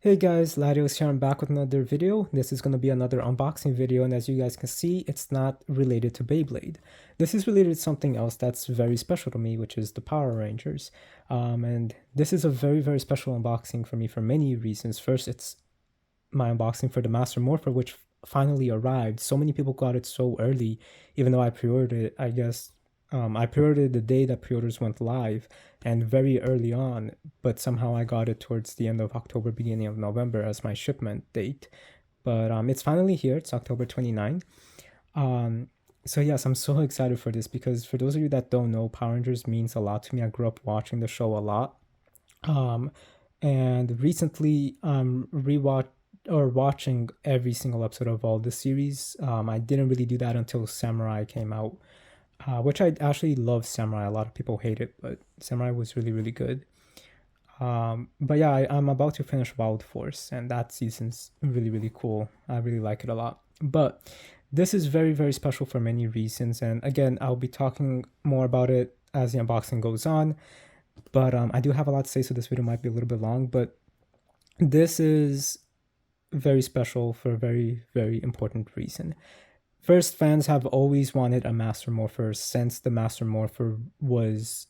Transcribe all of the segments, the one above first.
Hey guys, Larios here. I'm back with another video. This is going to be another unboxing video, and as you guys can see, it's not related to Beyblade. This is related to something else that's very special to me, which is the Power Rangers. And this is a very special unboxing for me for many reasons. First, it's my unboxing for the Master Morpher, which finally arrived. So many people got it so early, even though I pre-ordered it, I guess. I pre-ordered the day that pre-orders went live and very early on, but somehow I got it towards the end of October, beginning of November as my shipment date. But it's finally here. It's October 29. So yes, I'm so excited for this because for those of you that don't know, Power Rangers means a lot to me. I grew up watching the show a lot. Um, and recently rewatched or watching every single episode of all the series. I didn't really do that until Samurai came out, which I actually love Samurai. A lot of people hate it, but Samurai was really good. But yeah, I'm about to finish Wild Force, and that season's really cool. I really like it a lot. But this is very special for many reasons, and again, I'll be talking more about it as the unboxing goes on. But I do have a lot to say, so this video might be a little bit long. But this is very special for a very important reason. First, fans have always wanted a Master Morpher since the Master Morpher was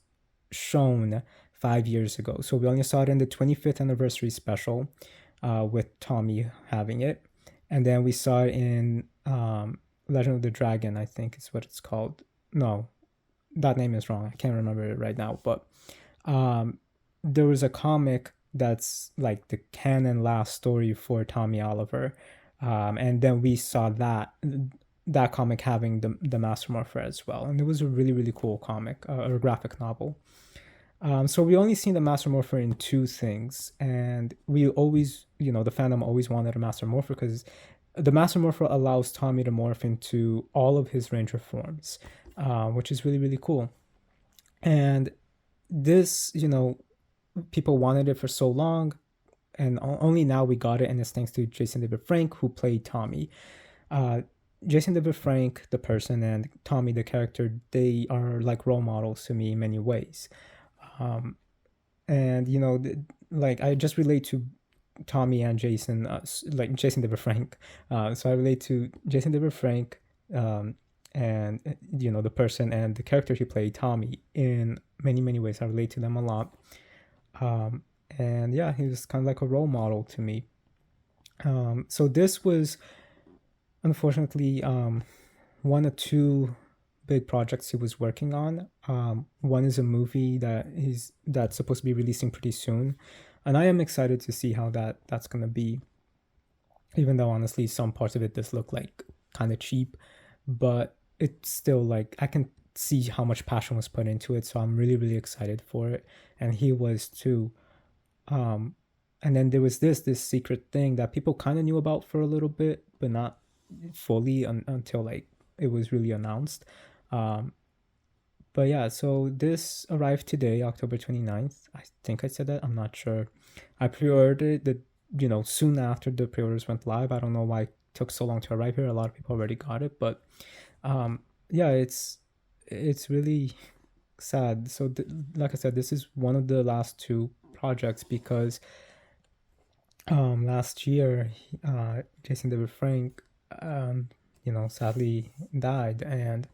shown 5 years ago. So we only saw it in the 25th anniversary special with Tommy having it. And then we saw it in Legend of the Dragon, I think is what it's called. No, that name is wrong. I can't remember it right now. But there was a comic that's like the canon last story for Tommy Oliver. And then we saw that comic having the Master Morpher as well. And it was a really cool comic, or graphic novel. So we only seen the Master Morpher in two things, and we always, the fandom always wanted a Master Morpher because the Master Morpher allows Tommy to morph into all of his Ranger forms, which is really cool. And this, people wanted it for so long, and only now we got it, and it's thanks to Jason David Frank, who played Tommy. Jason David Frank, the person, and Tommy, the character, they are like role models to me in many ways. And like I just relate to Tommy and Jason, like Jason David Frank. So I relate to Jason David Frank, and the person and the character he played, Tommy, in many ways. I relate to them a lot. And yeah, he was kind of like a role model to me. So this was unfortunately one or two big projects he was working on. One is a movie that's supposed to be releasing pretty soon, and I am excited to see how that's gonna be. Even though honestly, some parts of it does look like kind of cheap, but it's still like I can see how much passion was put into it. So I'm really excited for it, and he was too. And then there was this secret thing that people kind of knew about for a little bit, but not fully until like it was really announced. But yeah, so this arrived today, October 29th. I think I said that. I'm not sure. I pre-ordered it soon after the pre-orders went live. I don't know why it took so long to arrive here. A lot of people already got it, but yeah, it's really sad. So like I said, this is one of the last two projects because last year Jason David Frank sadly died. And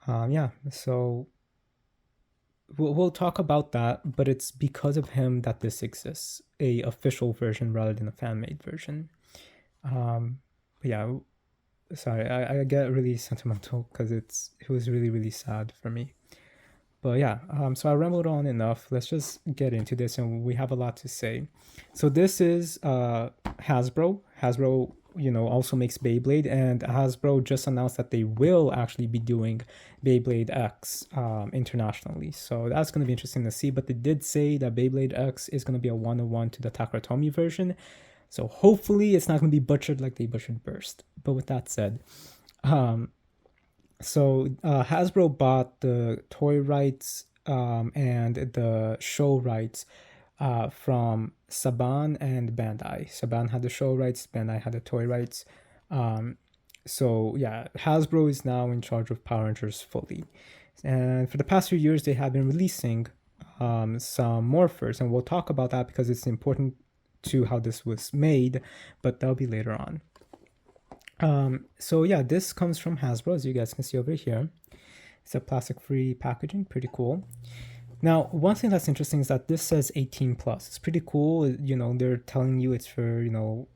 yeah, so we'll talk about that, but it's because of him that this exists, a official version rather than a fan-made version. But yeah, sorry, I get really sentimental because it was really sad for me. But yeah, so I rambled on enough. Let's just get into this, and we have a lot to say. So this is Hasbro. Hasbro, also makes Beyblade, and Hasbro just announced that they will actually be doing Beyblade X internationally. So that's going to be interesting to see. But they did say that Beyblade X is going to be a 1-1 to the Takaratomi version. So hopefully it's not going to be butchered like they butchered Burst. But with that said, so Hasbro bought the toy rights and the show rights from Saban and Bandai. Saban had the show rights, Bandai had the toy rights. So yeah, Hasbro is now in charge of Power Rangers fully. And for the past few years, they have been releasing some morphers, and we'll talk about that because it's important to how this was made, but that'll be later on. So yeah, this comes from Hasbro, as you guys can see over here. It's a plastic-free packaging, pretty cool. Now, one thing that's interesting is that this says 18 plus. It's pretty cool. You know, they're telling you it's for, you know,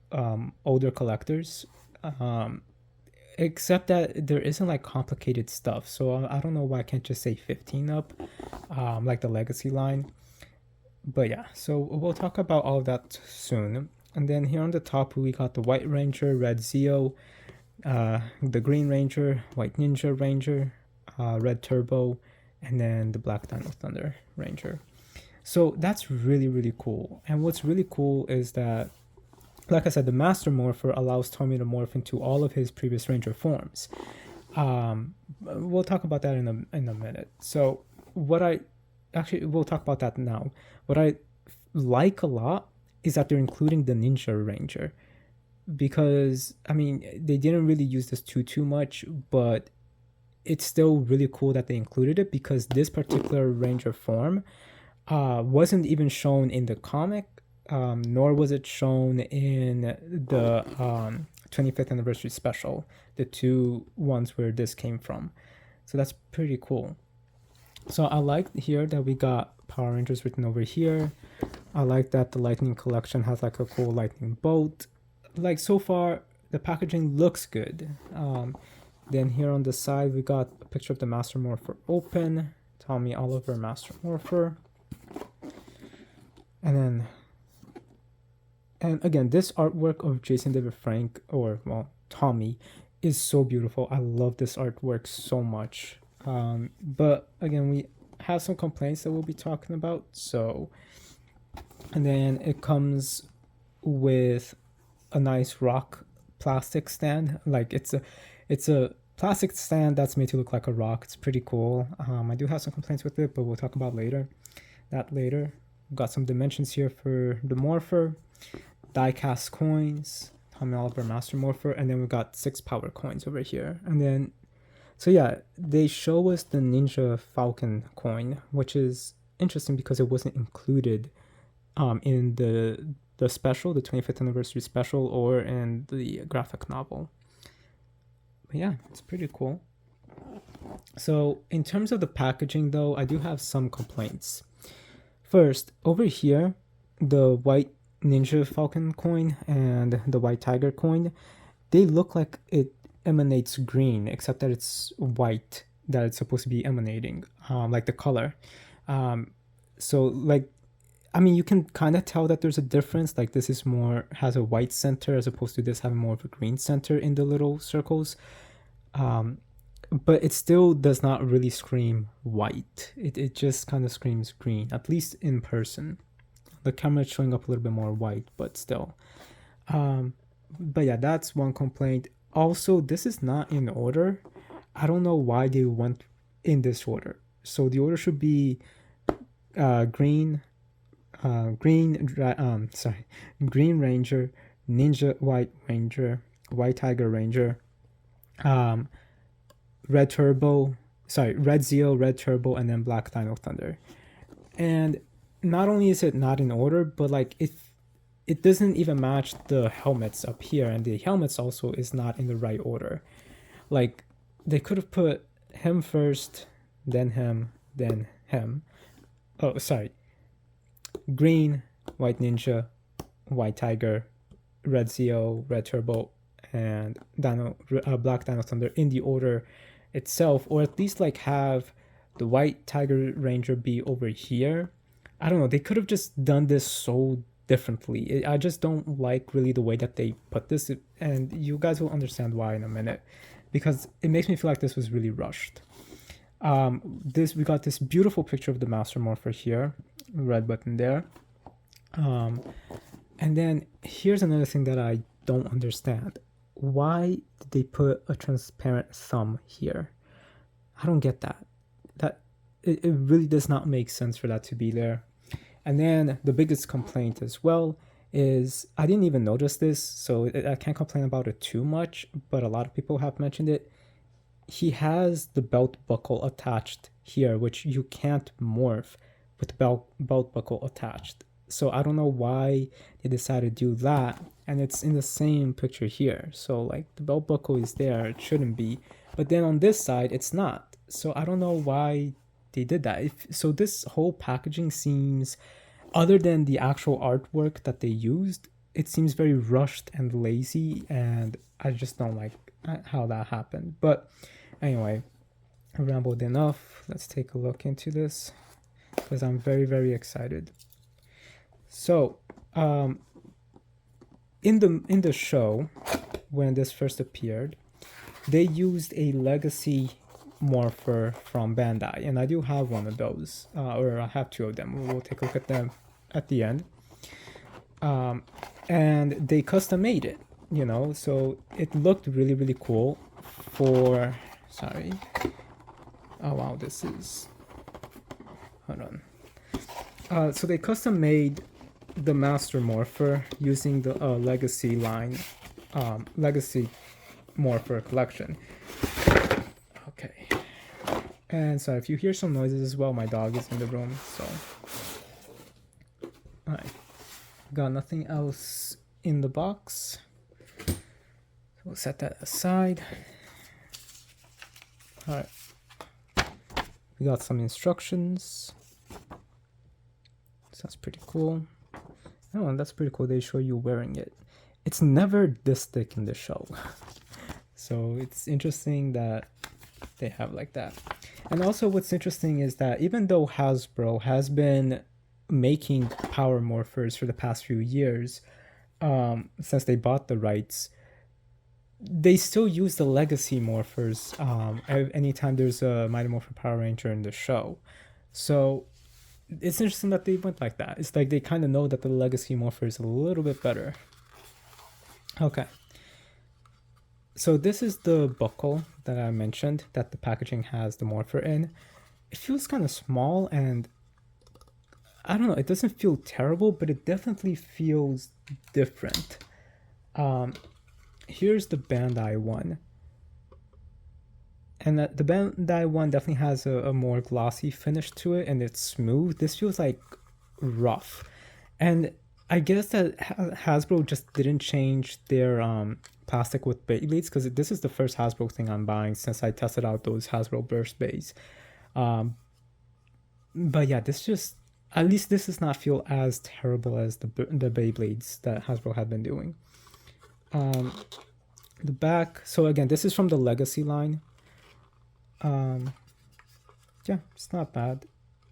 older collectors. Except that there isn't like complicated stuff. So I don't know why I can't just say 15 up, like the Legacy line. But yeah, so we'll talk about all of that soon. And then here on the top, we got the White Ranger, Red Zeo, the Green Ranger, White Ninja Ranger, Red Turbo, and then the Black Dino Thunder Ranger. So that's really, really cool. And what's really cool is that, like I said, the Master Morpher allows Tommy to morph into all of his previous Ranger forms. We'll talk about that in a minute. So we'll talk about that now. What I like a lot is that they're including the Ninja Ranger, because I mean, they didn't really use this too much, but it's still really cool that they included it, because this particular Ranger form wasn't even shown in the comic, nor was it shown in the 25th anniversary special, the two ones where this came from. So that's pretty cool. So I like here that we got Power Rangers written over here. I like that the Lightning collection has like a cool lightning bolt. Like, so far the packaging looks good. Then here on the side we got a picture of the Master Morpher open, Tommy Oliver Master Morpher. And again, this artwork of Jason David Frank, or well, Tommy, is so beautiful. I love this artwork so much. But again, we have some complaints that we'll be talking about. So, and then it comes with a nice rock plastic stand. Like, it's a plastic stand that's made to look like a rock. It's pretty cool. I do have some complaints with it, but we'll talk about later. We've got some dimensions here for the Morpher, die-cast coins, Tommy Oliver Master Morpher, and then we've got 6 power coins over here. And then, so yeah, they show us the Ninja Falcon coin, which is interesting because it wasn't included in the special, the 25th anniversary special, or in the graphic novel. But yeah, it's pretty cool. So in terms of the packaging though, I do have some complaints. First, over here, the White Ninja Falcon coin and the White Tiger coin, they look like it emanates green, except that it's white that it's supposed to be emanating, like the color. So like, I mean, you can kind of tell that there's a difference. Like, this is has a white center as opposed to this having more of a green center in the little circles. But it still does not really scream white. It just kind of screams green, at least in person. The camera is showing up a little bit more white, but still. But yeah, that's one complaint. Also, this is not in order. I don't know why they went in this order. So the order should be Green Ranger, Ninja White Ranger, White Tiger Ranger, Red Zeo, Red Turbo, and then Black Dino Thunder. And not only is it not in order, but like it doesn't even match the helmets up here, and the helmets also is not in the right order. Like, they could have put him first, then him, then him. Oh, sorry. Green, White Ninja, White Tiger, Red Zeo, Red Turbo, and Black Dino Thunder in the order itself, or at least like have the White Tiger Ranger be over here. I don't know, they could have just done this so differently. I just don't like really the way that they put this, and you guys will understand why in a minute, because it makes me feel like this was really rushed. We got this beautiful picture of the Master Morpher here, red button there. And then here's another thing that I don't understand. Why did they put a transparent thumb here? I don't get that. It really does not make sense for that to be there. And then the biggest complaint as well is, I didn't even notice this, so I can't complain about it too much, but a lot of people have mentioned it. He has the belt buckle attached here, which you can't morph with the belt buckle attached. So I don't know why they decided to do that. And it's in the same picture here. So like the belt buckle is there, it shouldn't be. But then on this side, it's not. So I don't know why they did that. So this whole packaging seems, other than the actual artwork that they used, it seems very rushed and lazy, and I just don't like how that happened. But anyway, I rambled enough. Let's take a look into this because I'm very, very excited. So, in the show, when this first appeared, they used a legacy Morpher from Bandai, and I do have one of those, or I have two of them. We'll take a look at them at the end. And they custom made it, you know, so it looked really, really cool for, sorry. Oh wow, this is, hold on. So they custom made the Master Morpher using the Legacy line, Legacy Morpher collection. Okay. And so if you hear some noises as well, my dog is in the room, so. Alright. Got nothing else in the box. So we'll set that aside. Alright. We got some instructions. So that's pretty cool. Oh, and that's pretty cool. They show you wearing it. It's never this thick in the show. So it's interesting that they have like that. And also what's interesting is that even though Hasbro has been making power morphers for the past few years, since they bought the rights, they still use the legacy morphers anytime there's a Mighty Morphin Power Ranger in the show. So it's interesting that they went like that. It's like they kind of know that the legacy morpher is a little bit better. Okay. So this is the buckle that I mentioned that the packaging has the Morpher in. It feels kind of small, and I don't know, it doesn't feel terrible, but it definitely feels different. Here's the Bandai one. And the Bandai one definitely has a more glossy finish to it, and it's smooth. This feels like rough. And I guess that Hasbro just didn't change their plastic with Beyblades, because this is the first Hasbro thing I'm buying since I tested out those Hasbro Burst Bays. But yeah, this just, at least this does not feel as terrible as the Beyblades that Hasbro had been doing. The back, so again, this is from the Legacy line. Yeah, it's not bad.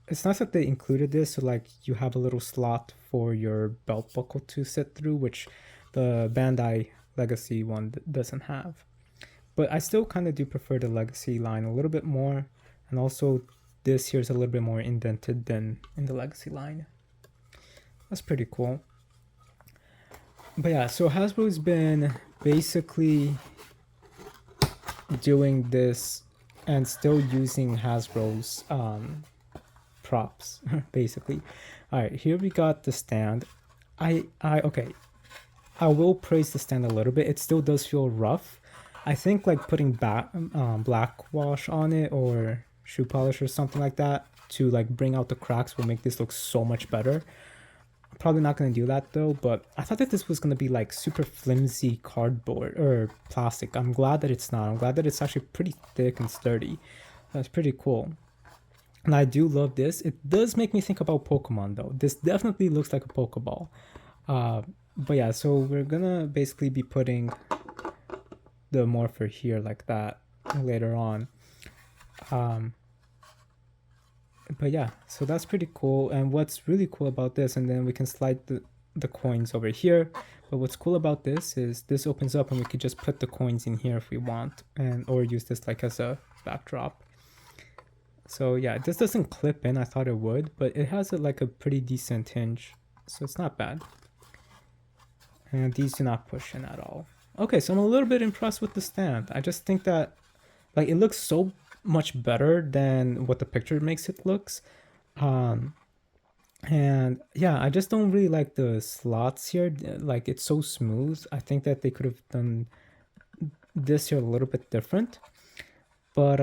It's nice that they included this, so like you have a little slot for your belt buckle to sit through, which the Bandai Legacy one doesn't have. But I still kind of do prefer the Legacy line a little bit more, and also this here's a little bit more indented than in the Legacy line. That's pretty cool. But yeah, so Hasbro's been basically doing this and still using Hasbro's props, basically. All right, here we got the stand. Okay, I will praise the stand a little bit. It still does feel rough. I think like putting black wash on it or shoe polish or something like that to like bring out the cracks will make this look so much better. I'm probably not going to do that though, but I thought that this was going to be like super flimsy cardboard or plastic. I'm glad that it's not. I'm glad that it's actually pretty thick and sturdy. That's pretty cool. And I do love this. It does make me think about Pokemon though. This definitely looks like a Pokeball. But yeah, so we're gonna basically be putting the Morpher here like that later on. But yeah, so that's pretty cool. And what's really cool about this, and then we can slide the coins over here. But what's cool about this is this opens up and we could just put the coins in here if we want, or use this like as a backdrop. So yeah, this doesn't clip in. I thought it would, but it has like a pretty decent hinge, so it's not bad. And these do not push in at all. Okay, so I'm a little bit impressed with the stand. I just think that like it looks so much better than what the picture makes it looks. And yeah, I just don't really like the slots here. Like it's so smooth. I think that they could have done this here a little bit different. But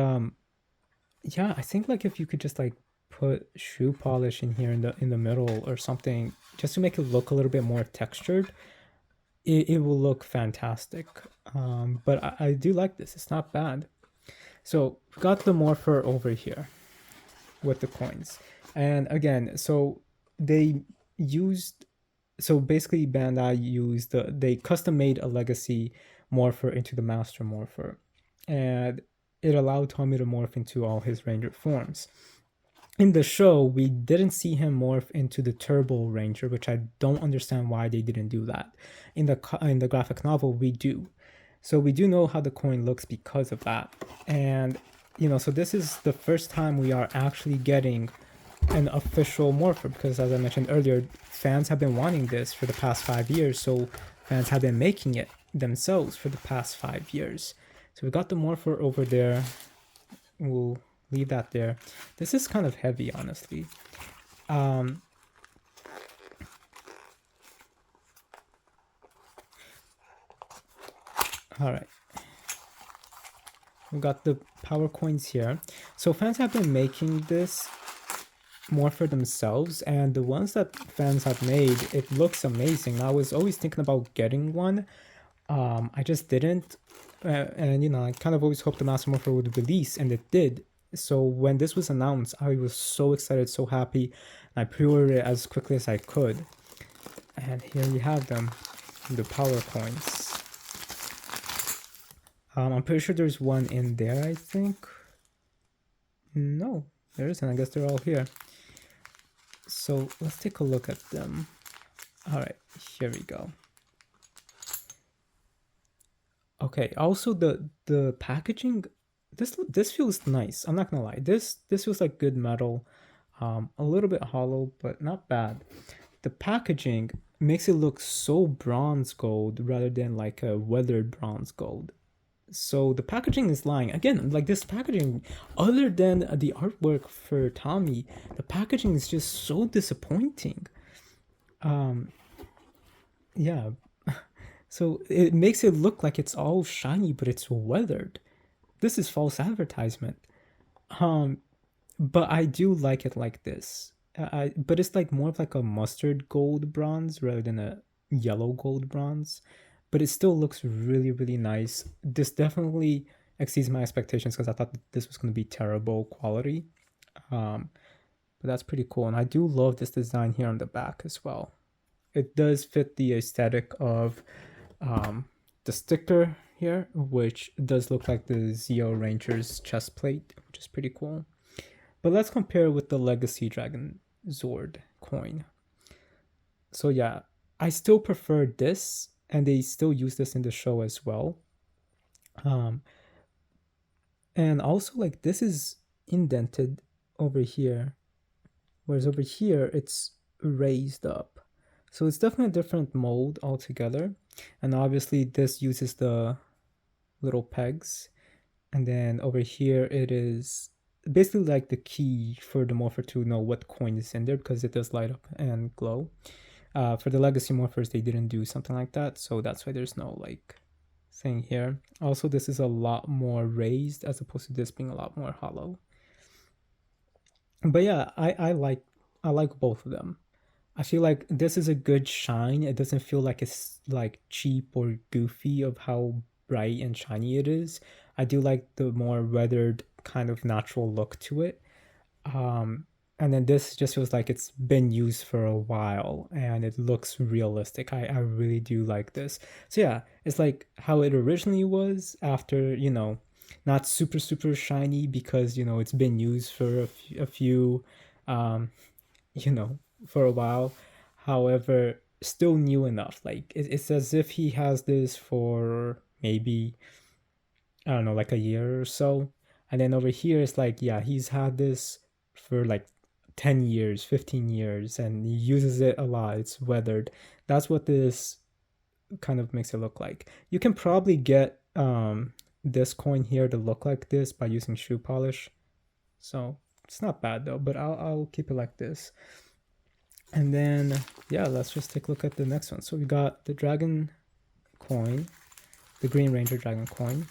yeah, I think like if you could just like put shoe polish in here in the middle or something, just to make it look a little bit more textured, it will look fantastic. But I do like this. It's not bad. So we got the Morpher over here with the coins. And again, so they used, so basically Bandai used, they custom made a legacy Morpher into the Master Morpher. And it allowed Tommy to morph into all his Ranger forms. In the show, we didn't see him morph into the Turbo Ranger, which I don't understand why they didn't do that. In the graphic novel, we do. So we do know how the coin looks because of that. And, you know, so this is the first time we are actually getting an official Morpher, because as I mentioned earlier, fans have been wanting this for the past 5 years, so fans have been making it themselves for the past 5 years. So we got the Morpher over there. We'll leave that there. This is kind of heavy, honestly. All right. We got the power coins here. So fans have been making this Morpher themselves, and the ones that fans have made, it looks amazing. I was always thinking about getting one. I just didn't. And, you know, I kind of always hoped the Master Morpher would release, and it did. So when this was announced, I was so excited, so happy. I pre-ordered it as quickly as I could. And here we have them, the power coins. I'm pretty sure there's one in there, I think. No, there isn't. I guess they're all here. So let's take a look at them. All right, here we go. Okay, also the packaging, this feels nice. I'm not gonna lie. This feels like good metal. A little bit hollow, but not bad. The packaging makes it look so bronze gold rather than like a weathered bronze gold. So the packaging is lying. Again, like this packaging, other than the artwork for Tommy, the packaging is just so disappointing. Yeah. So it makes it look like it's all shiny, but it's weathered. This is false advertisement. But I do like it like this. But it's like more of like a mustard gold bronze rather than a yellow gold bronze. But it still looks really, really nice. This definitely exceeds my expectations because I thought this was going to be terrible quality. But that's pretty cool. And I do love this design here on the back as well. It does fit the aesthetic of the sticker here, which does look like the Zeo Ranger's chest plate, which is pretty cool. But let's compare with the Legacy Dragon Zord coin. So yeah, I still prefer this, and they still use this in the show as well. And also, like, this is indented over here, whereas over here it's raised up. So it's definitely a different mold altogether. And obviously this uses the little pegs. And then over here it is basically like the key for the Morpher to know what coin is in there, because it does light up and glow. For the Legacy Morphers, they didn't do something like that, so that's why there's no like thing here. Also, this is a lot more raised as opposed to this being a lot more hollow. But yeah, I like both of them. I feel like this is a good shine. It doesn't feel like it's like cheap or goofy of how bright and shiny it is. I do like the more weathered kind of natural look to it. And then this just feels like it's been used for a while and it looks realistic. I really do like this. So yeah, it's like how it originally was after, you know, not super, super shiny because, you know, it's been used for a few you know, for a while. However, still new enough. Like it's as if he has this for maybe, I don't know, like a year or so. And then over here it's like, yeah, he's had this for like 10 years, 15 years, and he uses it a lot. It's weathered. That's what this kind of makes it look like. You can probably get this coin here to look like this by using shoe polish. So it's not bad though, but I'll keep it like this. And then, yeah, let's just take a look at the next one. So we got the dragon coin, the Green Ranger dragon coin.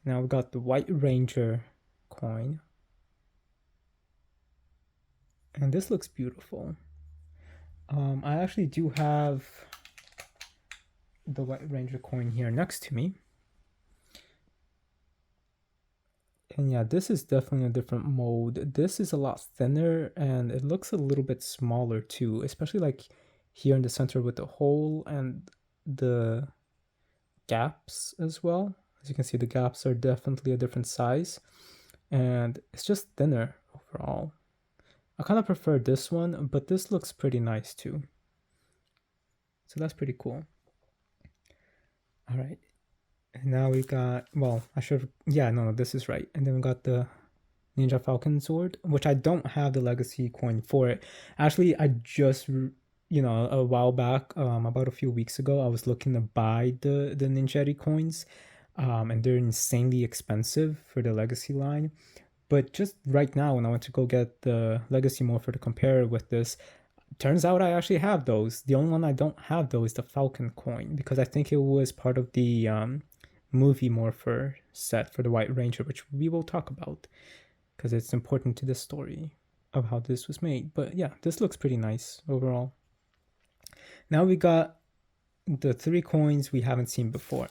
Now we've got the White Ranger coin. And this looks beautiful. I actually do have the White Ranger coin here next to me. And yeah, this is definitely a different mode. This is a lot thinner and it looks a little bit smaller too, especially like here in the center with the hole and the gaps as well. As you can see, the gaps are definitely a different size and it's just thinner overall. I kind of prefer this one, but this looks pretty nice too. So that's pretty cool. All right. And now we got, well, I should, yeah, no, this is right. And then we got the Ninja Falcon sword, which I don't have the legacy coin for it. Actually, I just, a while back, about a few weeks ago, I was looking to buy the Ninjetti coins, and they're insanely expensive for the legacy line. But just right now, when I went to go get the legacy Morpher to compare it with this, turns out I actually have those. The only one I don't have though is the Falcon coin because I think it was part of the movie Morpher set for the White Ranger, which we will talk about because it's important to the story of how this was made. But yeah, this looks pretty nice overall. Now we got the 3 coins we haven't seen before.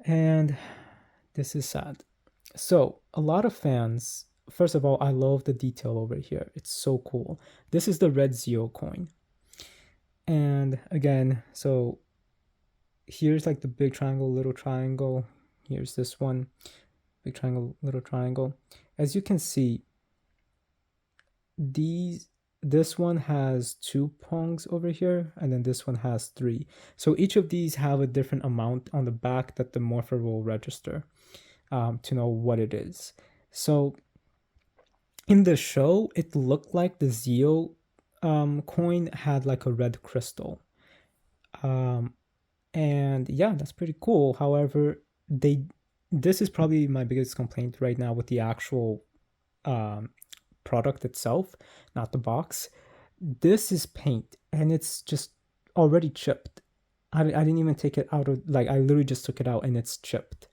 And this is sad. So a lot of fans, first of all, I love the detail over here. It's so cool. This is the red Zeo coin. And again, so here's like the big triangle, little triangle. Here's this one, big triangle, little triangle. As you can see, this one has 2 prongs over here, and then this one has 3. So each of these have a different amount on the back that the Morpher will register to know what it is. So in the show, it looked like the Zeo coin had like a red crystal. And yeah, that's pretty cool. However, this is probably my biggest complaint right now with the actual product itself, not the box. This is paint and it's just already chipped. I didn't even take it out of, like, I literally just took it out and it's chipped.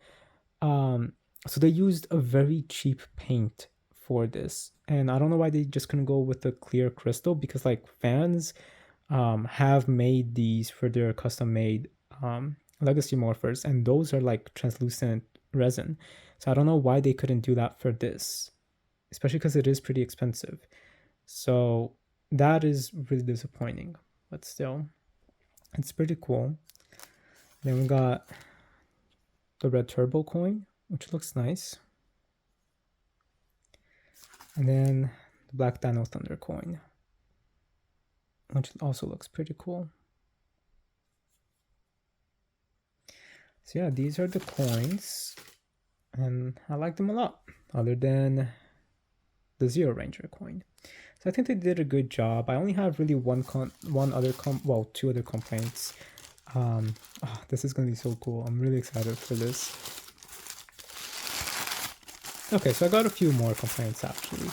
So they used a very cheap paint for this, and I don't know why they just couldn't go with the clear crystal, because like fans have made these for their custom made legacy morphers, and those are like translucent resin. So I don't know why they couldn't do that for this, especially because it is pretty expensive. So that is really disappointing, but still, it's pretty cool. Then we got the red turbo coin, which looks nice. And then the black Dino Thunder coin, which also looks pretty cool. So yeah, these are the coins, and I like them a lot, other than the Zeo Ranger coin. So I think they did a good job. I only have really two other complaints. This is gonna be so cool. I'm really excited for this. Okay, so I got a few more complaints actually.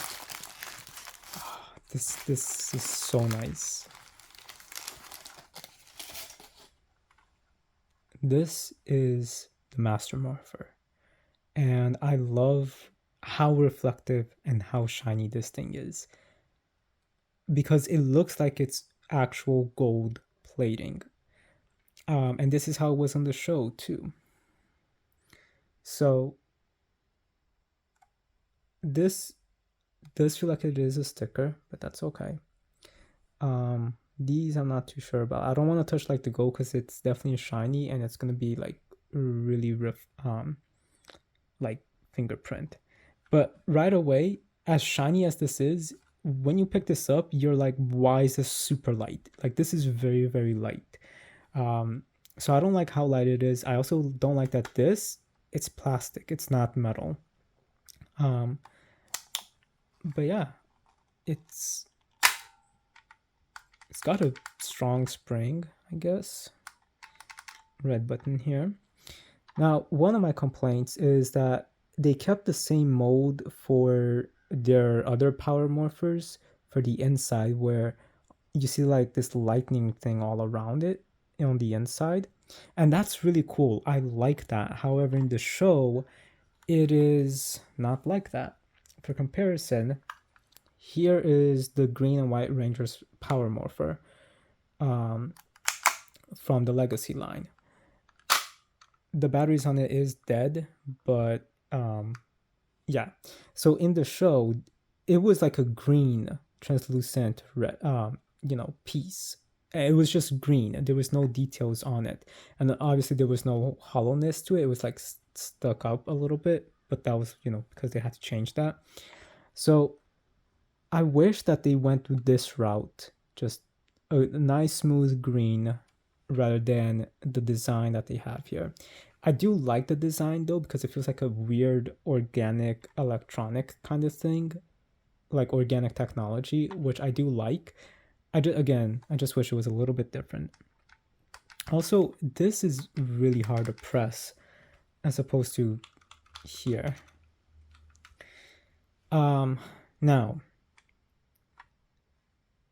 This is so nice. This is the Master Morpher, and I love how reflective and how shiny this thing is, because it looks like it's actual gold plating. And this is how it was on the show too. So this does feel like it is a sticker, but that's okay. These I'm not too sure about. I don't want to touch like the gold because it's definitely shiny and it's gonna be like really rough, like fingerprint. But right away, as shiny as this is, when you pick this up, you're like, why is this super light? Like this is very, very light. So I don't like how light it is. I also don't like that it's plastic, it's not metal. But yeah, it's got a strong spring, I guess. Red button here. Now, one of my complaints is that they kept the same mold for their other power morphers for the inside, where you see like this lightning thing all around it on the inside, and that's really cool. I like that. However, in the show, it is not like that. For comparison, here is the green and white Rangers Power Morpher from the Legacy line. The batteries on it is dead, but yeah. So in the show, it was like a green translucent red, piece. It was just green. There was no details on it, and obviously there was no hollowness to it. It was like stuck up a little bit, but that was because they had to change that. So I wish that they went with this route, just a nice smooth green, rather than the design that they have here. I do like the design though, because it feels like a weird organic electronic kind of thing, like organic technology, which I do like. I just wish it was a little bit different. Also, this is really hard to press as opposed to here. Now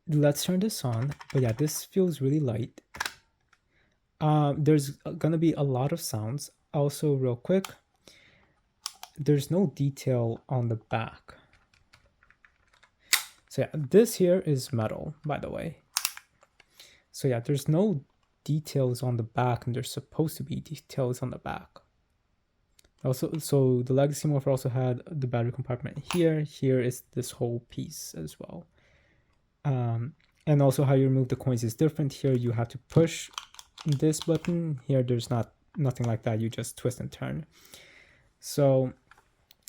let's turn this on. But yeah, this feels really light. There's gonna be a lot of sounds. Also, real quick, there's no detail on the back. So yeah, this here is metal, by the way. So yeah, there's no details on the back, and there's supposed to be details on the back. Also, so the Legacy Morpher also had the battery compartment here. Here is this whole piece as well. And also how you remove the coins is different. Here you have to push this button. Here there's nothing like that. You just twist and turn. So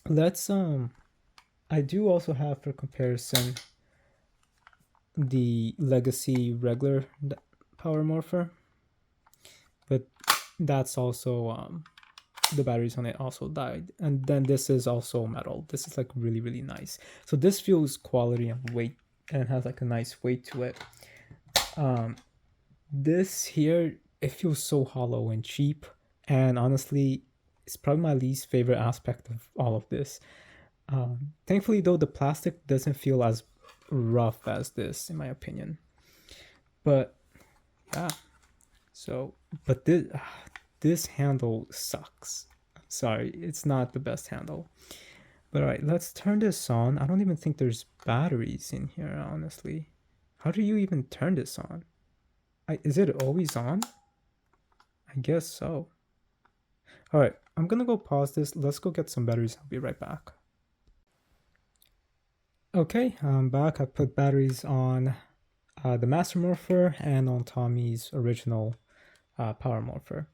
let's I do also have for comparison the Legacy regular Power Morpher, but that's also the batteries on it also died. And then this is also metal. This is like really, really nice. So this feels quality and weight, and has like a nice weight to it. This here, it feels so hollow and cheap, and honestly it's probably my least favorite aspect of all of this. Thankfully though, the plastic doesn't feel as rough as this, in my opinion. But yeah, so but this handle sucks. Sorry, it's not the best handle. But all right, let's turn this on. I don't even think there's batteries in here, honestly. How do you even turn this on? Is it always on? I guess so. All right, I'm gonna go pause this. Let's go get some batteries. I'll be right back. Okay, I'm back. I put batteries on the Master Morpher and on Tommy's original Power Morpher.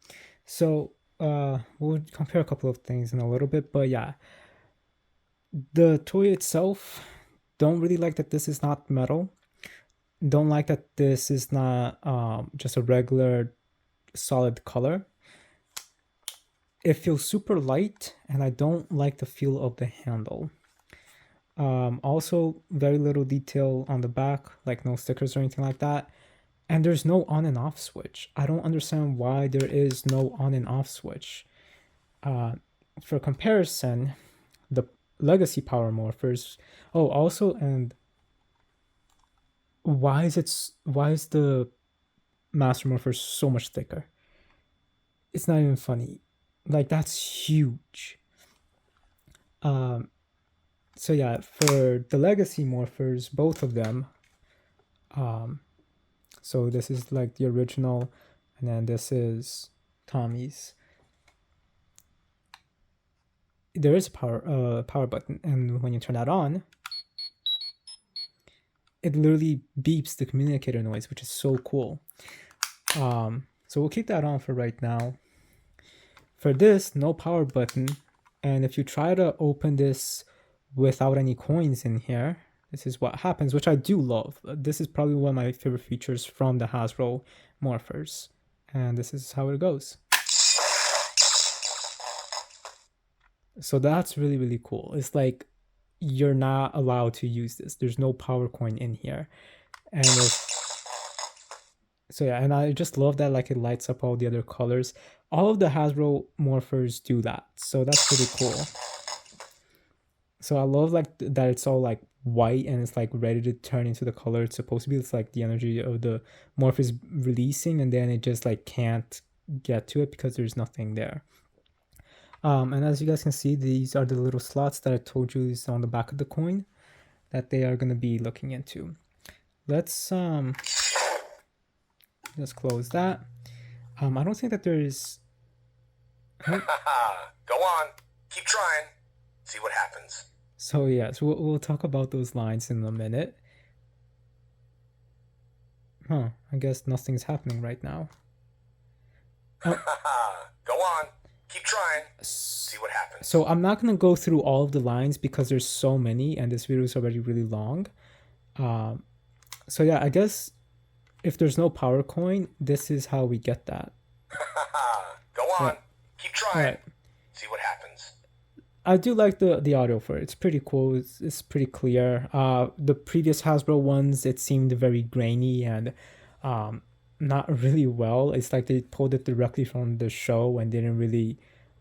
So we'll compare a couple of things in a little bit, but yeah, the toy itself, don't really like that this is not metal. Don't like that this is not just a regular solid color. It feels super light, and I don't like the feel of the handle. Also, very little detail on the back, like no stickers or anything like that. And there's no on and off switch. I don't understand why there is no on and off switch. For comparison, the Legacy Power Morphers. Oh, also, and why is the Master Morpher so much thicker? It's not even funny. Like, that's huge. So yeah, for the Legacy Morphers, both of them, so this is like the original, and then this is Tommy's. There is a power button, and when you turn that on, it literally beeps the communicator noise, which is so cool. So we'll keep that on for right now. For this, no power button, and if you try to open this without any coins in here, this is what happens, which I do love. This is probably one of my favorite features from the Hasbro Morphers, and this is how it goes. So that's really, really cool. It's like you're not allowed to use this. There's no power coin in here. And so yeah, and I just love that like it lights up all the other colors. All of the Hasbro Morphers do that, so that's pretty cool. So I love like that it's all like white and it's like ready to turn into the color it's supposed to be. It's like the energy of the morph is releasing, and then it just like can't get to it because there's nothing there. And as you guys can see, these are the little slots that I told you is on the back of the coin. that they are going to be looking into. Let's just close that. I don't think that there is... Go on, keep trying, see what happens. So yes, we'll talk about those lines in a minute. I guess nothing's happening right now. Go on, keep trying, see what happens. So I'm not going to go through all of the lines because there's so many and this video is already really long. So yeah, I guess if there's no power coin, this is how we get that. Go on, keep trying, see what happens. I do like the audio for it. It's pretty cool. It's pretty clear. The previous Hasbro ones, it seemed very grainy and not really well. It's like they pulled it directly from the show and didn't really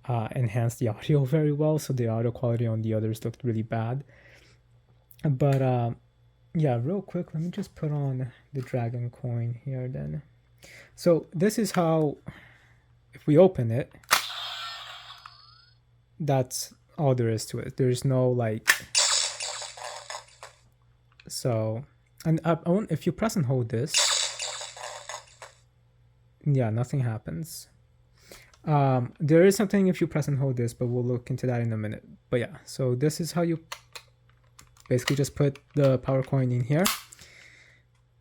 enhance the audio very well. So the audio quality on the others looked really bad. But yeah, real quick, let me just put on the dragon coin here then. So this is how, if we open it, that's all there is to it. There's no like, so, and if you press and hold this, yeah, nothing happens. There is something if you press and hold this, but we'll look into that in a minute. But yeah, so this is how you basically just put the power coin in here.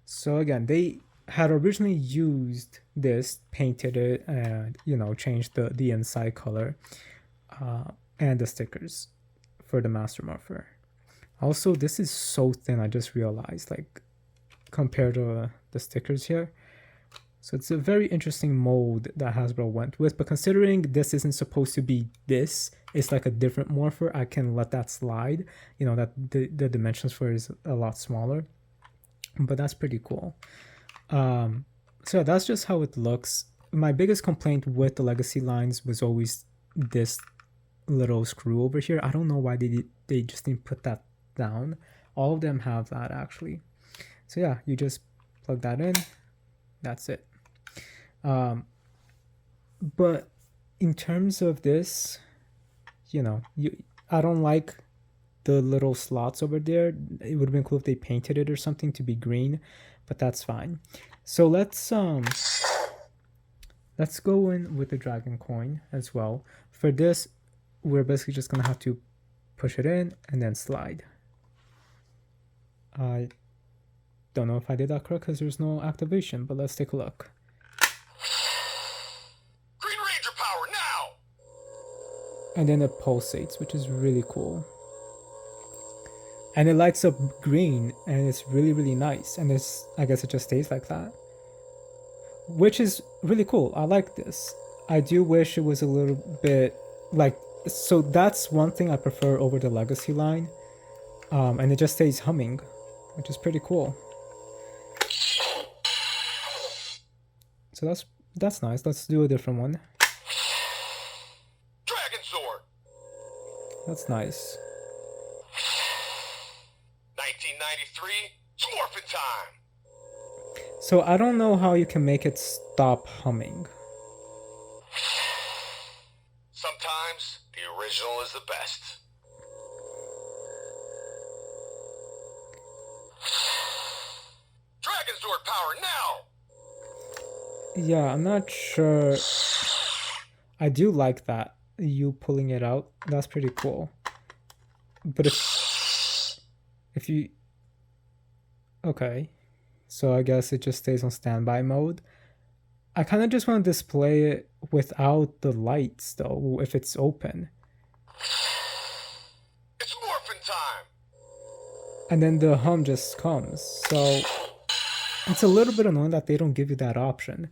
So again, they had originally used this, painted it, and changed the inside color and the stickers for the Master Morpher. Also, this is so thin, I just realized, like compared to the stickers here. So it's a very interesting mold that Hasbro went with, but considering this isn't supposed to be this, it's like a different Morpher, I can let that slide, that the dimensions for it is a lot smaller, but that's pretty cool. So that's just how it looks. My biggest complaint with the Legacy lines was always this little screw over here. I don't know why they just didn't put that down. All of them have that actually. So yeah, you just plug that in, that's it. But in terms of this, I don't like the little slots over there. It would have been cool if they painted it or something to be green, but that's fine. So let's go in with the dragon coin as well. For this, we're basically just gonna have to push it in and then slide. I don't know if I did that correct because there's no activation, but let's take a look. Green Ranger power now! And then it pulsates, which is really cool. And it lights up green and it's really, really nice. And I guess it just stays like that, which is really cool. I like this. I do wish it was a little bit like, so that's one thing I prefer over the Legacy line. And it just stays humming, which is pretty cool. So that's nice. Let's do a different one. Dragon sword. That's nice. 1993, it's morphin' time. So I don't know how you can make it stop humming. Sometimes the original is the best. Dragon sword power now! Yeah, I'm not sure. I do like that. You pulling it out, that's pretty cool. But if you... Okay. So I guess it just stays on standby mode. I kind of just want to display it without the lights though, if it's open. It's morphin' time! And then the hum just comes. So it's a little bit annoying that they don't give you that option.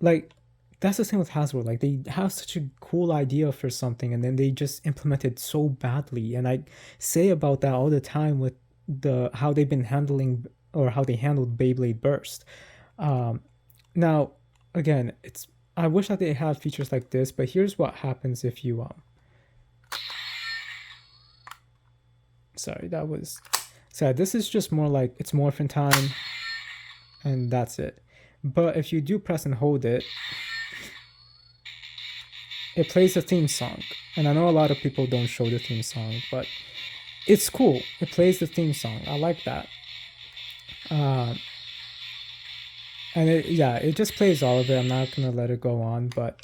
Like, that's the thing with Hasbro. Like, they have such a cool idea for something and then they just implement it so badly. And I say about that all the time with how they've been handling, or how they handled Beyblade Burst. Now, again, I wish that they had features like this, but here's what happens if you sorry, that was sad. This is just more like it's morphin' time and that's it. But if you do press and hold it, it plays the theme song. And I know a lot of people don't show the theme song, but it's cool. It plays the theme song. I like that. And it just plays all of it. I'm not gonna let it go on, but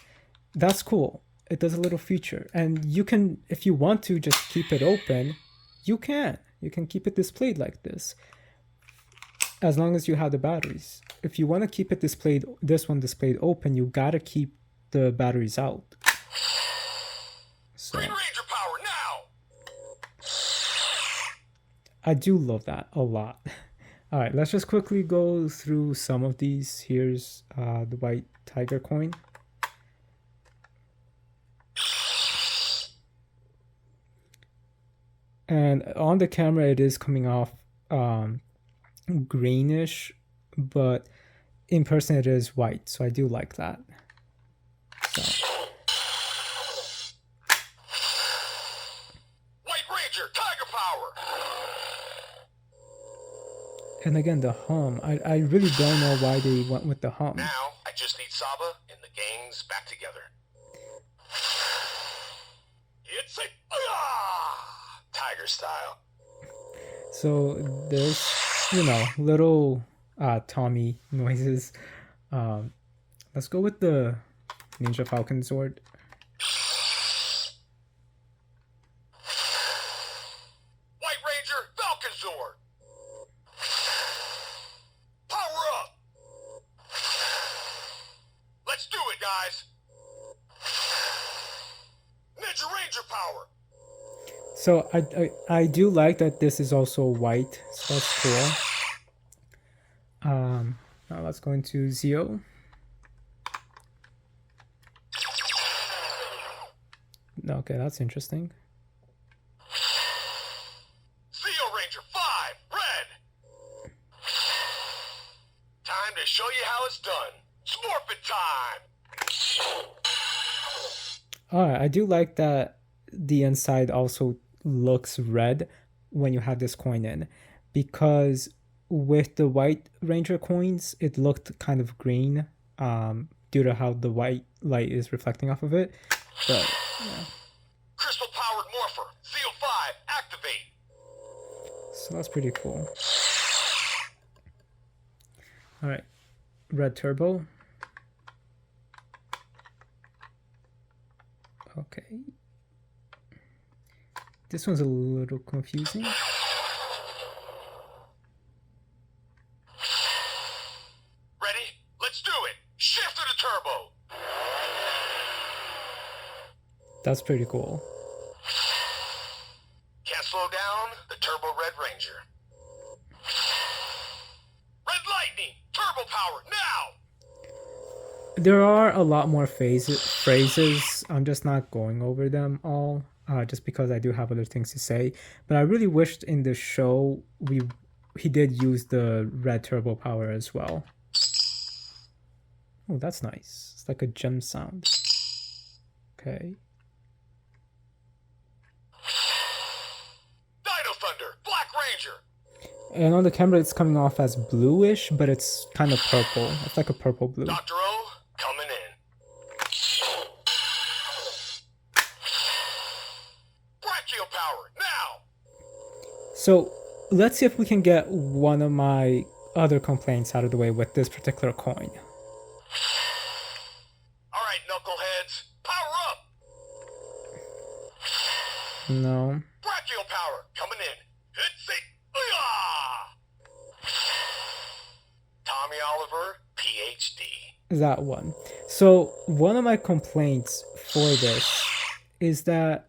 that's cool. It does a little feature, and you can, if you want to, just keep it open. You can. You can keep it displayed like this, as long as you have the batteries. If you want to keep it displayed, this one displayed open, you gotta keep the batteries out. So Green Ranger power now. I do love that a lot. All right, let's just quickly go through some of these. Here's the white tiger coin. And on the camera, it is coming off greenish, but in person it is white, so I do like that. So. White Ranger, tiger power. And again, the hum. I really don't know why they went with the hum. Now, I just need Saba and the gang's back together. It's a tiger style. So there's, little Tommy noises. Let's go with the Ninja Falcon Sword. White Ranger, Falcon Sword. Power up. Let's do it, guys. Ninja Ranger power. So I do like that this is also white, so that's cool. Now let's go into Zeo. Okay, that's interesting. Zeo Ranger 5, red. Time to show you how it's done. It's Morpher time. Alright, I do like that the inside also looks red when you have this coin in, because with the white Ranger coins it looked kind of green due to how the white light is reflecting off of it. But yeah. Crystal powered Morpher, Zeo 5, activate. So that's pretty cool. Alright, red turbo. Okay. This one's a little confusing. Ready? Let's do it. Shift to the turbo. That's pretty cool. Can't slow down the turbo Red Ranger. Red Lightning, turbo power now. There are a lot more phrases. I'm just not going over them all, just because I do have other things to say. But I really wished in the show he did use the red turbo power as well. Oh, that's nice. It's like a gem sound. Okay. Dino Thunder, Black Ranger. And on the camera, it's coming off as bluish, but it's kind of purple. It's like a purple blue. Dr. O, coming in. Brachio power, now! So, let's see if we can get one of my other complaints out of the way with this particular coin. Alright, knuckleheads, power up! No. Brachio power, coming in. It's a... Tommy Oliver, PhD. That one. So one of my complaints for this is that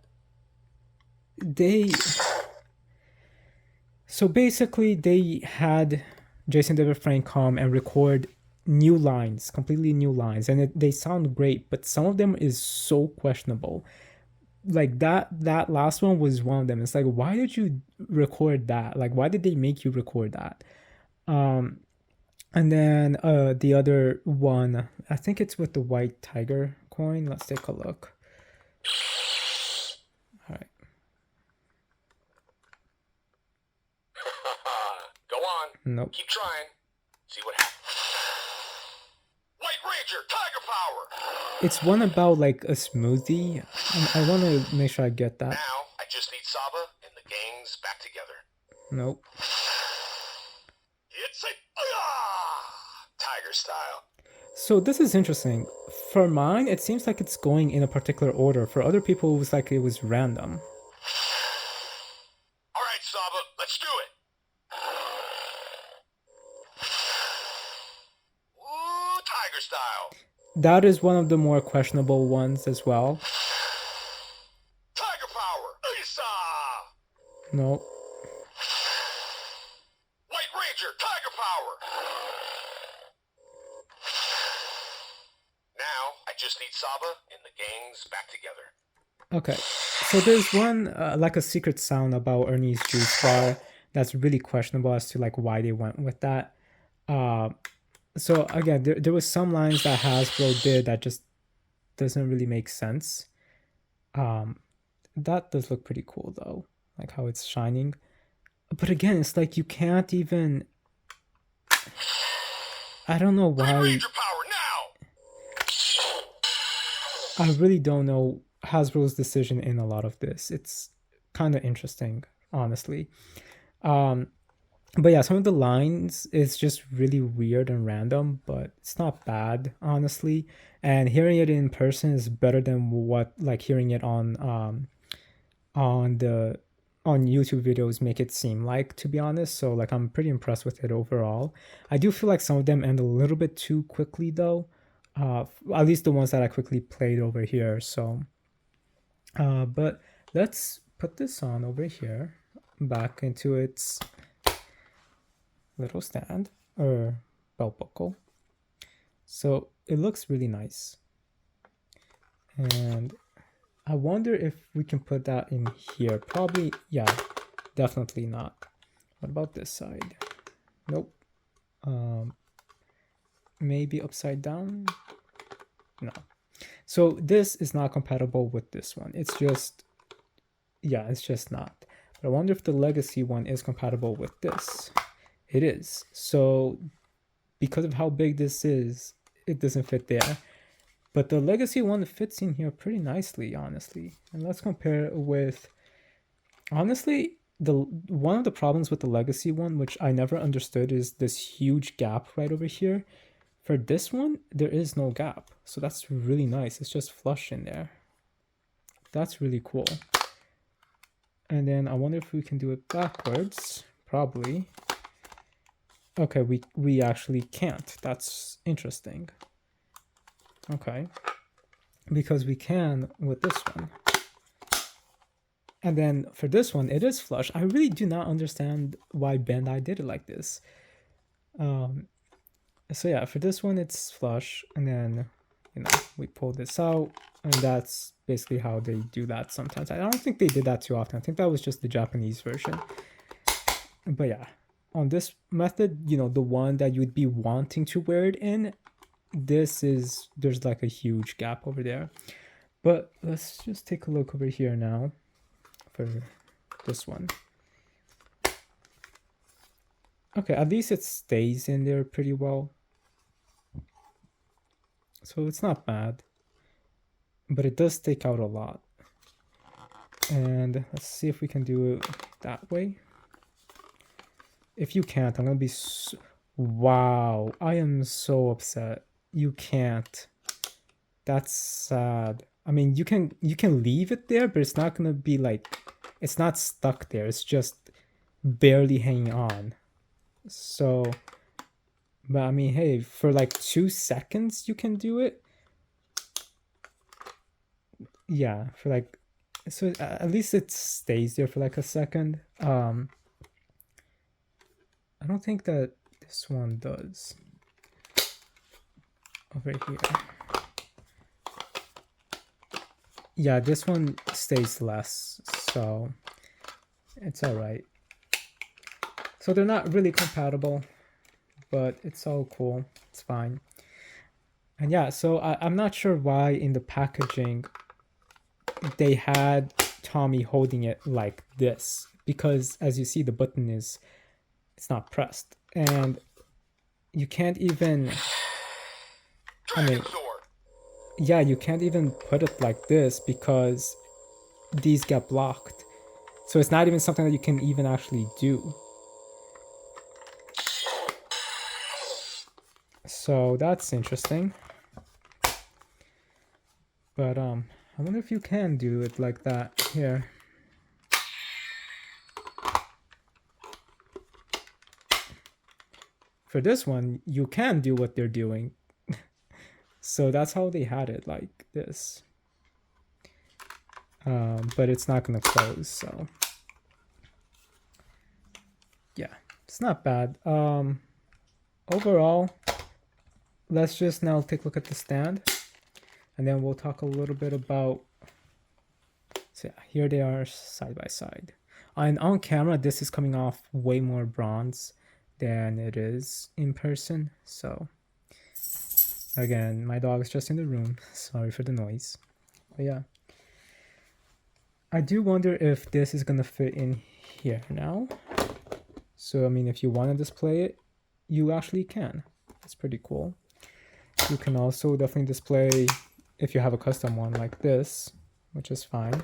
basically they had Jason David Frank come and record new lines, completely new lines, and they sound great, but some of them is so questionable. Like that last one was one of them. It's like, why did you record that? Like, why did they make you record that? And then the other one, I think it's with the white tiger coin. Let's take a look. All right. Go on. Nope. Keep trying. See what happens. White Ranger, tiger power. It's one about like a smoothie. I want to make sure I get that. Now, I just need Saba and the gang's back Nope. It's a tiger style. So this is interesting. For mine, it seems like it's going in a particular order. For other people, it was like it was random. All right, Saba, let's do it. Ooh, tiger style. That is one of the more questionable ones as well. Tiger power. Isa. Nope. White Ranger, tiger power. Now, I just need Saba and the gang's back together. Okay, so there's one like a secret sound about Ernie's juice bar that's really questionable as to like why they went with that. So again, there was some lines that Hasbro did that just doesn't really make sense. That does look pretty cool though, like how it's shining. But again, it's like you can't even. I don't know why. Ranger power now. I really don't know Hasbro's decision in a lot of this. It's kind of interesting, honestly. But yeah, some of the lines is just really weird and random, but it's not bad, honestly. And hearing it in person is better than what like hearing it on the on YouTube videos make it seem like, to be honest. So like I'm pretty impressed with it overall. I do feel like some of them end a little bit too quickly though. At least the ones that I quickly played over here. So but let's put this on over here back into its little stand or belt buckle. So it looks really nice. And I wonder if we can put that in here. Probably, yeah, definitely not. What about this side? Nope. Maybe upside down? No. So this is not compatible with this one. It's just, yeah, it's just not. But I wonder if the legacy one is compatible with this. It is. So because of how big this is, it doesn't fit there. But the legacy one fits in here pretty nicely, honestly. And let's compare it with, honestly, the one of the problems with the legacy one, which I never understood, is this huge gap right over here. For this one, there is no gap. So that's really nice. It's just flush in there. That's really cool. And then I wonder if we can do it backwards. Probably. Okay, we actually can't. That's interesting. Okay. Because we can with this one. And then for this one, it is flush. I really do not understand why Bandai did it like this. So yeah, for this one, it's flush. And then, you know, we pull this out. And that's basically how they do that sometimes. I don't think they did that too often. I think that was just the Japanese version. But yeah, on this method, you know, the one that you'd be wanting to wear it in, this is, there's like a huge gap over there. But let's just take a look over here now for this one. Okay, at least it stays in there pretty well. So it's not bad, but it does stick out a lot. And let's see if we can do it that way. If you can't, I'm gonna be wow, I am so upset. You can't. That's sad. I mean, you can leave it there, but it's not gonna be like, it's not stuck there. It's just barely hanging on. So, but I mean, hey, for like 2 seconds you can do it. Yeah, for like, so at least it stays there for like a second. I don't think that this one does. Over here. Yeah, this one stays less, so it's all right. So they're not really compatible, but it's all cool. It's fine. And yeah, so I'm not sure why in the packaging they had Tommy holding it like this, because as you see, the button is, it's not pressed, and you can't even, I mean, yeah, you can't even put it like this because these get blocked. So it's not even something that you can even actually do. So that's interesting. But I wonder if you can do it like that here. For this one, you can do what they're doing. So that's how they had it, like this. But it's not gonna close, so yeah, it's not bad. Overall, let's just now take a look at the stand, and then we'll talk a little bit about. So yeah, here they are side by side. And on camera, this is coming off way more bronze than it is in person. So again, my dog's just in the room. Sorry for the noise. But yeah. I do wonder if this is gonna fit in here now. So I mean, if you want to display it, you actually can. It's pretty cool. You can also definitely display if you have a custom one like this, which is fine.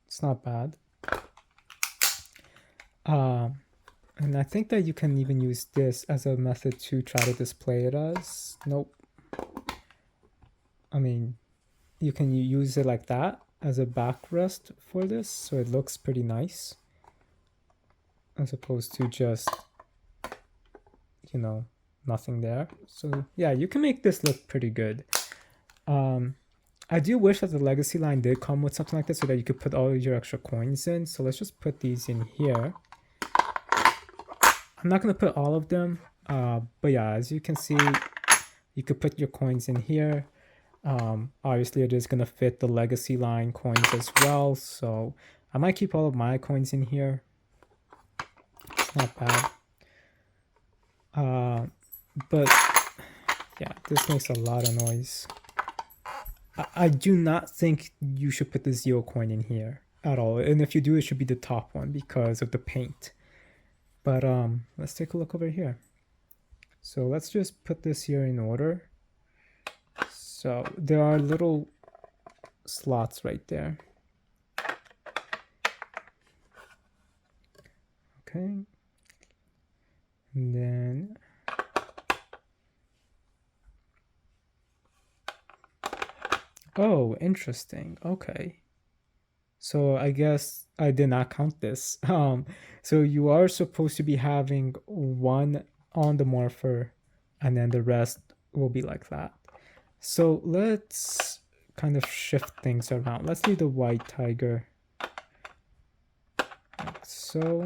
It's not bad. And I think that you can even use this as a method to try to display it as. Nope. I mean, you can use it like that as a backrest for this, so it looks pretty nice. As opposed to just, you know, nothing there. So yeah, you can make this look pretty good. I do wish that the legacy line did come with something like this so that you could put all your extra coins in. So let's just put these in here. I'm not going to put all of them, but yeah, as you can see, you could put your coins in here. Obviously, it is going to fit the legacy line coins as well. So I might keep all of my coins in here. It's not bad. But yeah, this makes a lot of noise. I do not think you should put the 0 coin in here at all. And if you do, it should be the top one because of the paint. But let's take a look over here. So let's just put this here in order. So there are little slots right there. Okay. And then oh, interesting. Okay. So I guess I did not count this. So you are supposed to be having one on the Morpher, and then the rest will be like that. So let's kind of shift things around. Let's leave the white tiger like so.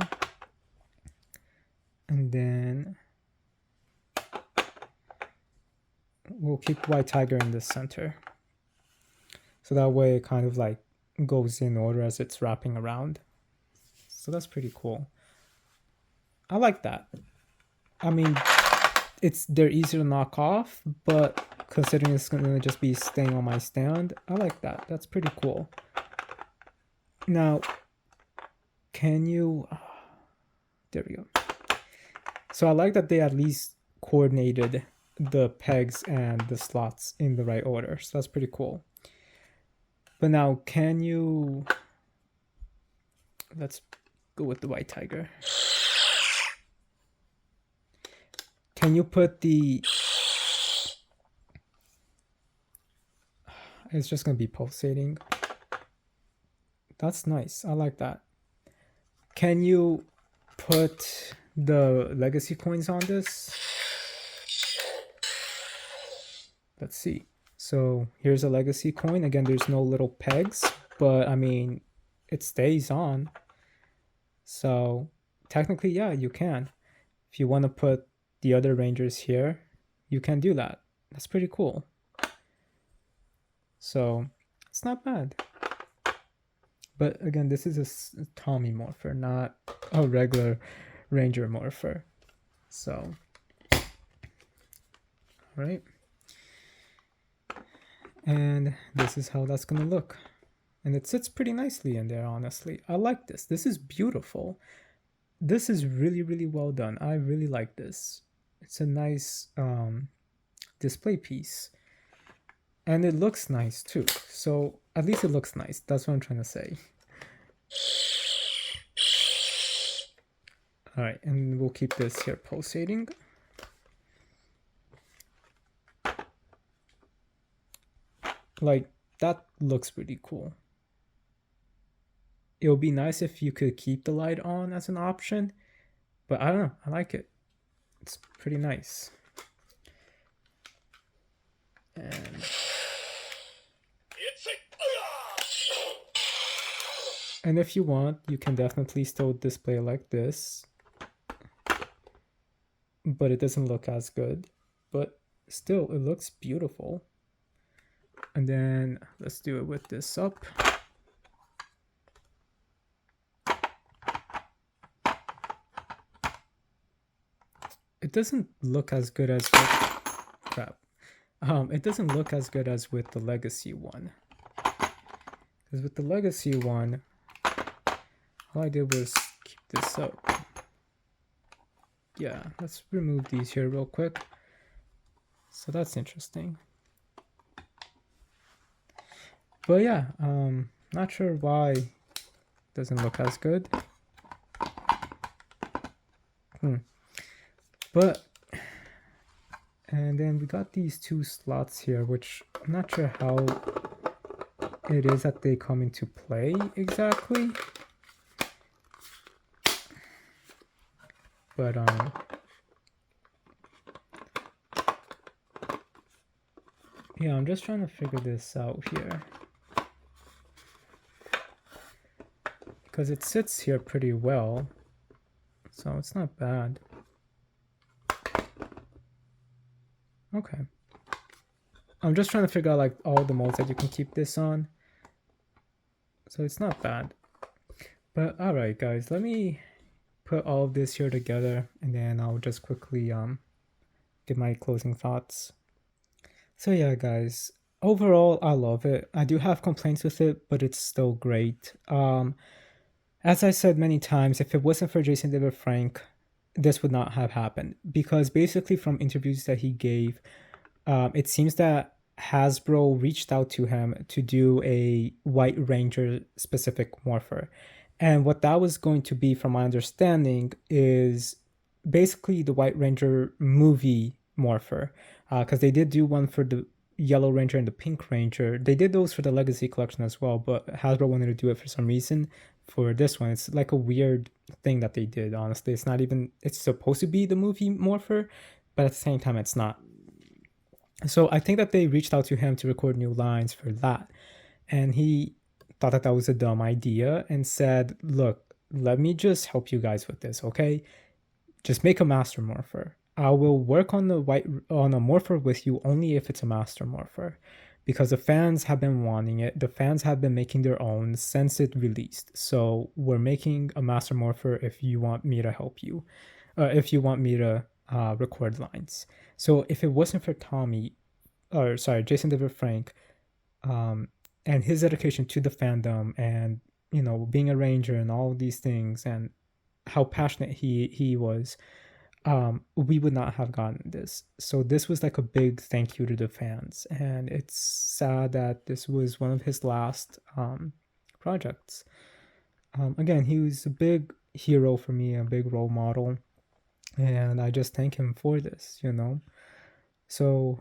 And then we'll keep white tiger in the center. So that way it kind of like goes in order as it's wrapping around. So that's pretty cool. I like that. I mean, they're easy to knock off, but considering it's gonna just be staying on my stand, I like that. That's pretty cool. Now, can you... there we go. So I like that they at least coordinated the pegs and the slots in the right order. So that's pretty cool. But now, can you... let's go with the white tiger. Can you put the... it's just going to be pulsating. That's nice. I like that. Can you put the legacy coins on this? Let's see. So here's a legacy coin. Again, there's no little pegs, but I mean, it stays on. So technically, yeah, you can. If you want to put the other rangers here, you can do that. That's pretty cool. So it's not bad. But again, this is a Tommy Morpher, not a regular Ranger Morpher. So, all right. And this is how that's gonna look. And it sits pretty nicely in there, honestly. I like this. This is beautiful. This is really, really well done. I really like this. It's a nice display piece. And it looks nice too. So at least it looks nice. That's what I'm trying to say. All right, and we'll keep this here pulsating. Like, that looks pretty cool. It would be nice if you could keep the light on as an option, but I don't know, I like it. It's pretty nice. And if you want, you can definitely still display it like this, but it doesn't look as good, but still it looks beautiful. And then let's do it with this up. It doesn't look as good as with, crap. It doesn't look as good as with the Legacy one. Because with the Legacy one, all I did was keep this up. Yeah, let's remove these here real quick. So that's interesting. But yeah, not sure why it doesn't look as good. But, and then we got these two slots here, which I'm not sure how it is that they come into play exactly. But yeah, I'm just trying to figure this out here, because it sits here pretty well, so it's not bad. Okay, I'm just trying to figure out like all the modes that you can keep this on, so it's not bad. But all right, guys, let me put all of this here together, and then I'll just quickly give my closing thoughts. So yeah, guys, overall I love it. I do have complaints with it, but it's still great. As I said many times, if it wasn't for Jason David Frank, this would not have happened, because basically from interviews that he gave, it seems that Hasbro reached out to him to do a White Ranger specific Morpher. And what that was going to be, from my understanding, is basically the White Ranger movie Morpher, because they did do one for the Yellow Ranger and the Pink Ranger. They did those for the Legacy Collection as well, but Hasbro wanted to do it for some reason for this one. It's like a weird thing that they did, honestly. It's not even, it's supposed to be the movie Morpher, but at the same time it's not. So I think that they reached out to him to record new lines for that, and he thought that that was a dumb idea and said, look, let me just help you guys with this, okay? Just make a Master Morpher. I will work on a Morpher with you only if it's a Master Morpher, because the fans have been wanting it. The fans have been making their own since it released. So we're making a Master Morpher if you want me to help you, if you want me to record lines. So if it wasn't for Jason David Frank, and his dedication to the fandom, and being a ranger and all of these things, and how passionate he was, we would not have gotten this. So this was like a big thank you to the fans, and it's sad that this was one of his last projects. Again, he was a big hero for me, a big role model, and I just thank him for this, So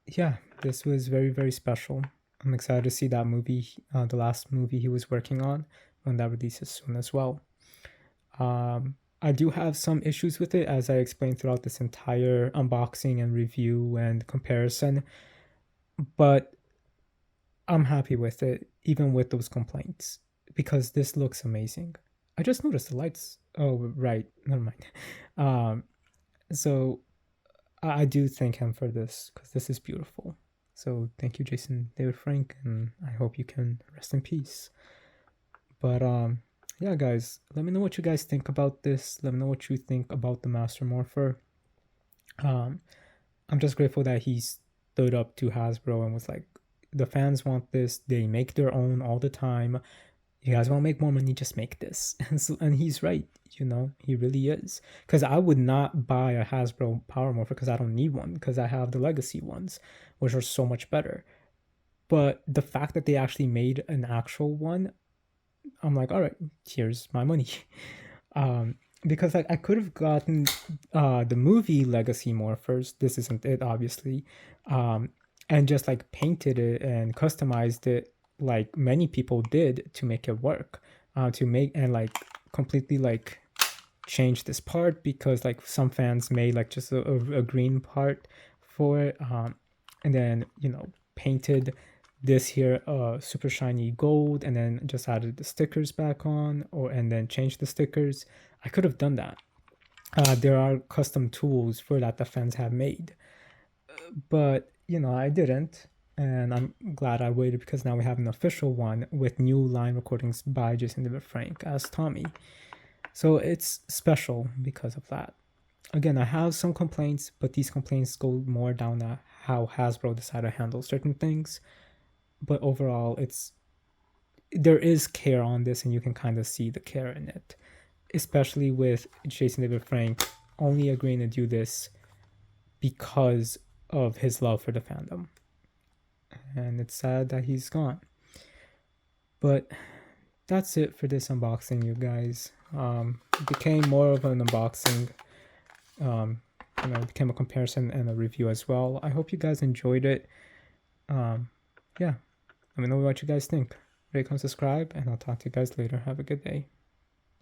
yeah, this was very, very special. I'm excited to see that movie, the last movie he was working on, when that releases soon as well. I do have some issues with it, as I explained throughout this entire unboxing and review and comparison, but I'm happy with it, even with those complaints, because this looks amazing. I just noticed the lights. Oh, right. Never mind. So I do thank him for this, because this is beautiful. So thank you, Jason David Frank, and I hope you can rest in peace. But yeah, guys, let me know what you guys think about this. Let me know what you think about the Master Morpher. I'm just grateful that he stood up to Hasbro and was like, the fans want this. They make their own all the time. You guys want to make more money, just make this. And he's right, he really is. Because I would not buy a Hasbro Power Morpher, because I don't need one, because I have the Legacy ones, which are so much better. But the fact that they actually made an actual one, I'm like, all right, here's my money. Because like I could have gotten the movie Legacy Morphers. This isn't it, obviously, and just like painted it and customized it like many people did to make it work, to make and like completely like change this part because like some fans made like just a green part for it, and then painted this here super shiny gold and then just added the stickers back on, or and then changed the stickers. I could have done that. There are custom tools for that the fans have made, but I didn't, and I'm glad I waited because now we have an official one with new line recordings by Jason David Frank as Tommy. So it's special because of that. Again, I have some complaints, but these complaints go more down to how Hasbro decided to handle certain things. But overall, there is care on this, and you can kind of see the care in it, especially with Jason David Frank only agreeing to do this because of his love for the fandom. And it's sad that he's gone. But that's it for this unboxing, you guys. It became more of an unboxing. It became a comparison and a review as well. I hope you guys enjoyed it. Yeah, let me know what you guys think. Rate, comment, subscribe, and I'll talk to you guys later. Have a good day.